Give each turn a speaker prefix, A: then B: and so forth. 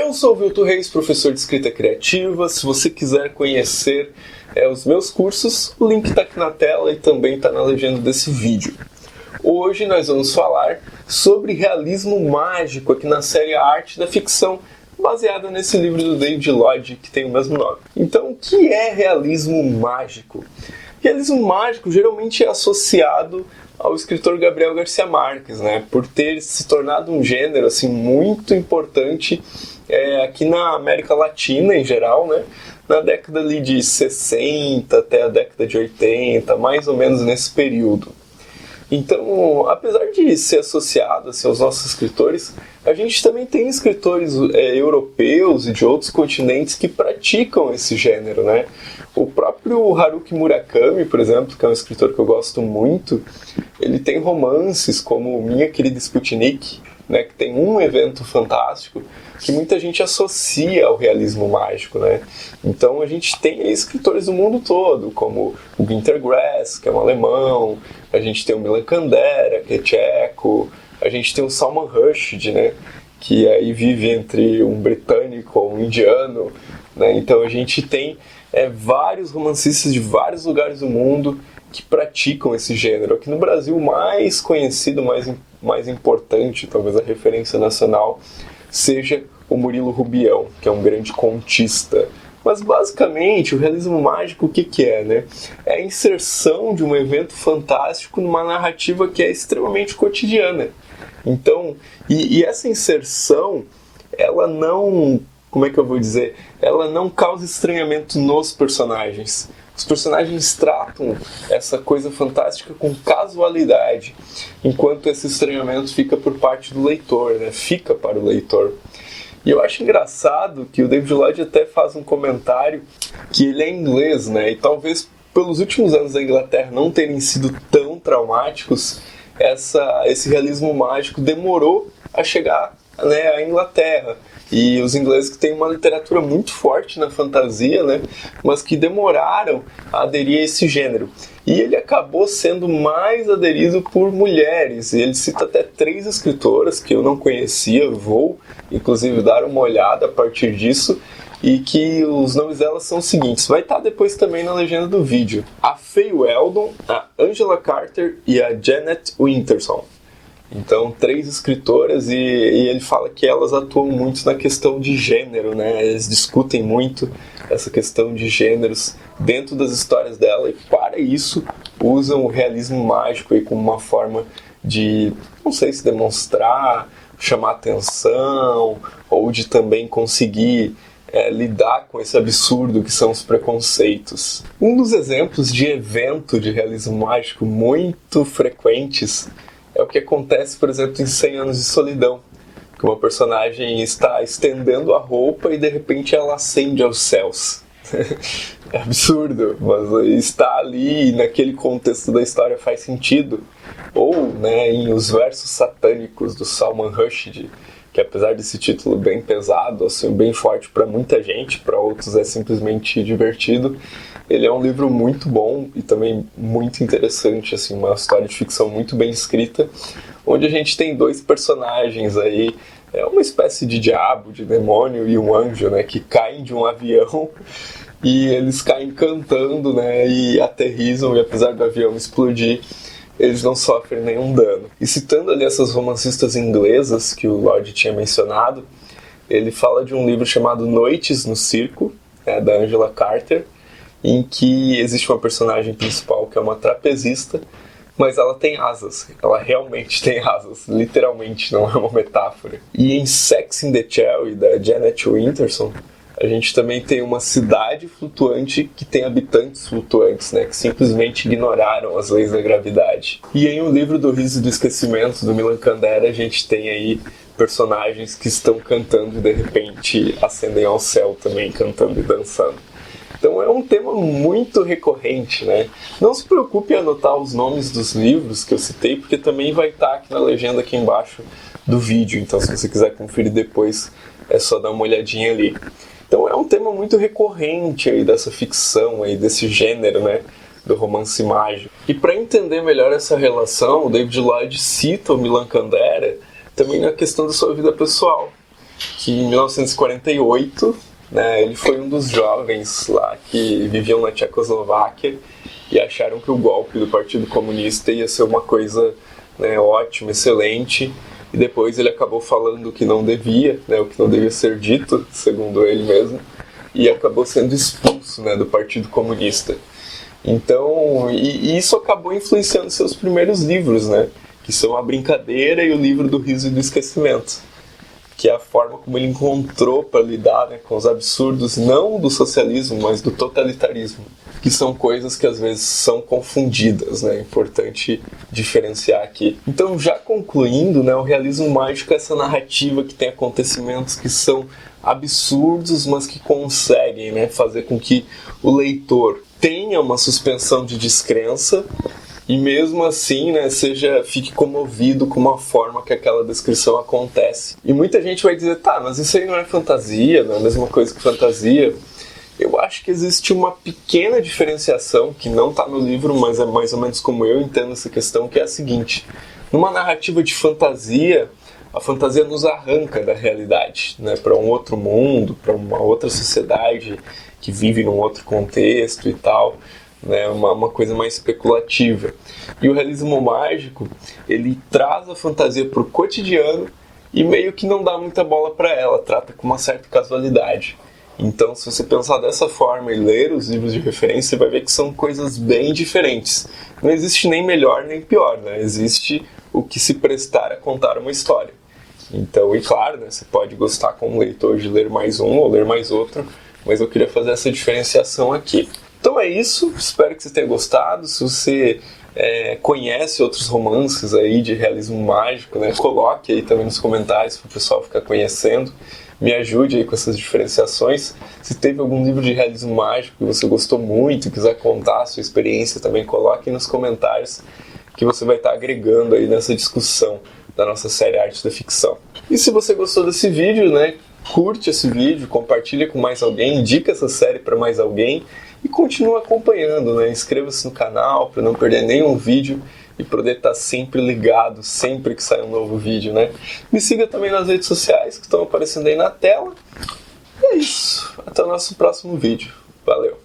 A: Eu sou o Vilto Reis, professor de escrita criativa. Se você quiser conhecer os meus cursos, o link está aqui na tela e também está na legenda desse vídeo. Hoje nós vamos falar sobre realismo mágico aqui na série A Arte da Ficção, baseada nesse livro do David Lloyd, que tem o mesmo nome. Então, o que é realismo mágico? Realismo mágico geralmente é associado ao escritor Gabriel Garcia Marques, por ter se tornado um gênero assim, muito importante aqui na América Latina em geral, na década ali de 60 até a década de 80, mais ou menos nesse período. Então, apesar de ser associado assim, aos nossos escritores, a gente também tem escritores europeus e de outros continentes que praticam esse gênero, O próprio Haruki Murakami, por exemplo, que é um escritor que eu gosto muito, ele tem romances como Minha Querida Sputnik, que tem um evento fantástico que muita gente associa ao realismo mágico, Então a gente tem escritores do mundo todo, como o Günter Grass, que é um alemão, a gente tem o Milan Kundera, que é tcheco, a gente tem o Salman Rushdie, que aí vive entre um britânico ou um indiano, Então a gente tem vários romancistas de vários lugares do mundo que praticam esse gênero. Aqui no Brasil, o mais conhecido, mais importante, talvez a referência nacional, seja o Murilo Rubião, que é um grande contista. Mas basicamente o realismo mágico o que é? É a inserção de um evento fantástico numa narrativa que é extremamente cotidiana. Então, e essa inserção, ela não, como é que eu vou dizer? Ela não causa estranhamento nos personagens. Os personagens tratam essa coisa fantástica com casualidade, enquanto esse estranhamento fica por parte do leitor, fica para o leitor. E eu acho engraçado que o David Lloyd até faz um comentário que ele é inglês, e talvez pelos últimos anos da Inglaterra não terem sido tão traumáticos, esse realismo mágico demorou a chegar à Inglaterra. E os ingleses que têm uma literatura muito forte na fantasia, mas que demoraram a aderir a esse gênero. E ele acabou sendo mais aderido por mulheres. E ele cita até 3 escritoras que eu não conhecia, vou inclusive dar uma olhada a partir disso, e que os nomes delas são os seguintes. Vai estar depois também na legenda do vídeo. A Faye Weldon, a Angela Carter e a Janet Winterson. Então, 3 escritoras e ele fala que elas atuam muito na questão de gênero, Eles discutem muito essa questão de gêneros dentro das histórias dela e para isso usam o realismo mágico aí como uma forma de, não sei se demonstrar, chamar atenção ou de também conseguir lidar com esse absurdo que são os preconceitos. Um dos exemplos de evento de realismo mágico muito frequentes é o que acontece, por exemplo, em 100 Anos de Solidão, que uma personagem está estendendo a roupa e de repente ela ascende aos céus. É absurdo, mas está ali e naquele contexto da história faz sentido. Ou em Os Versos Satânicos, do Salman Rushdie, que apesar desse título bem pesado, assim, bem forte para muita gente, para outros é simplesmente divertido, ele é um livro muito bom e também muito interessante, assim, uma história de ficção muito bem escrita, onde a gente tem 2 personagens aí, uma espécie de diabo, de demônio e um anjo, que caem de um avião e eles caem cantando, e aterrissam, e apesar do avião explodir, eles não sofrem nenhum dano. E citando ali essas romancistas inglesas que o Lloyd tinha mencionado, ele fala de um livro chamado Noites no Circo, da Angela Carter, em que existe uma personagem principal que é uma trapezista, mas ela tem asas, ela realmente tem asas, literalmente, não é uma metáfora. E em Sex in the Cherry, da Janet Winterson, a gente também tem uma cidade flutuante que tem habitantes flutuantes, que simplesmente ignoraram as leis da gravidade. E em O Livro do Riso e do Esquecimento, do Milan Kundera, a gente tem aí personagens que estão cantando e de repente ascendem ao céu também, cantando e dançando. Então é um tema muito recorrente, Não se preocupe em anotar os nomes dos livros que eu citei, porque também vai estar aqui na legenda aqui embaixo do vídeo. Então se você quiser conferir depois, é só dar uma olhadinha ali. Então é um tema muito recorrente aí dessa ficção, aí, desse gênero, do romance mágico. E para entender melhor essa relação, o David Lloyd cita o Milan Kundera também na questão da sua vida pessoal. que em 1948, né, ele foi um dos jovens lá que viviam na Tchecoslováquia e acharam que o golpe do Partido Comunista ia ser uma coisa, né, ótima, excelente, e depois ele acabou falando o que não devia, né, o que não devia ser dito, segundo ele mesmo, e acabou sendo expulso, né, do Partido Comunista. Então, e isso acabou influenciando seus primeiros livros, né, que são A Brincadeira e o Livro do Riso e do Esquecimento, que é a forma como ele encontrou para lidar, né, com os absurdos, não do socialismo, mas do totalitarismo, que são coisas que às vezes são confundidas, né? É importante diferenciar aqui. Então, já concluindo, né, o realismo mágico é essa narrativa que tem acontecimentos que são absurdos, mas que conseguem, né, fazer com que o leitor tenha uma suspensão de descrença e mesmo assim, né, fique comovido com uma forma que aquela descrição acontece. E muita gente vai dizer, tá, mas isso aí não é fantasia, não é a mesma coisa que fantasia. Eu acho que existe uma pequena diferenciação, que não está no livro, mas é mais ou menos como eu entendo essa questão, que é a seguinte. Numa narrativa de fantasia, a fantasia nos arranca da realidade, né, para um outro mundo, para uma outra sociedade que vive num outro contexto e tal, né, uma coisa mais especulativa. E o realismo mágico, ele traz a fantasia para o cotidiano e meio que não dá muita bola para ela, trata com uma certa casualidade. Então, se você pensar dessa forma e ler os livros de referência, você vai ver que são coisas bem diferentes. Não existe nem melhor nem pior, né? Existe o que se prestar a contar uma história. Então, e claro, né, você pode gostar como leitor de ler mais um ou ler mais outro, mas eu queria fazer essa diferenciação aqui. Então é isso, espero que você tenha gostado. Se você conhece outros romances aí de realismo mágico, né, coloque aí também nos comentários para o pessoal ficar conhecendo. Me ajude aí com essas diferenciações. Se teve algum livro de realismo mágico que você gostou muito e quiser contar a sua experiência, também coloque nos comentários, que você vai estar agregando aí nessa discussão da nossa série Arte da Ficção. E se você gostou desse vídeo, né, curte esse vídeo, compartilha com mais alguém, indica essa série para mais alguém e continua acompanhando, né? Inscreva-se no canal para não perder nenhum vídeo e poder estar sempre ligado, sempre que sair um novo vídeo, né? Me siga também nas redes sociais que estão aparecendo aí na tela. E é isso. Até o nosso próximo vídeo. Valeu!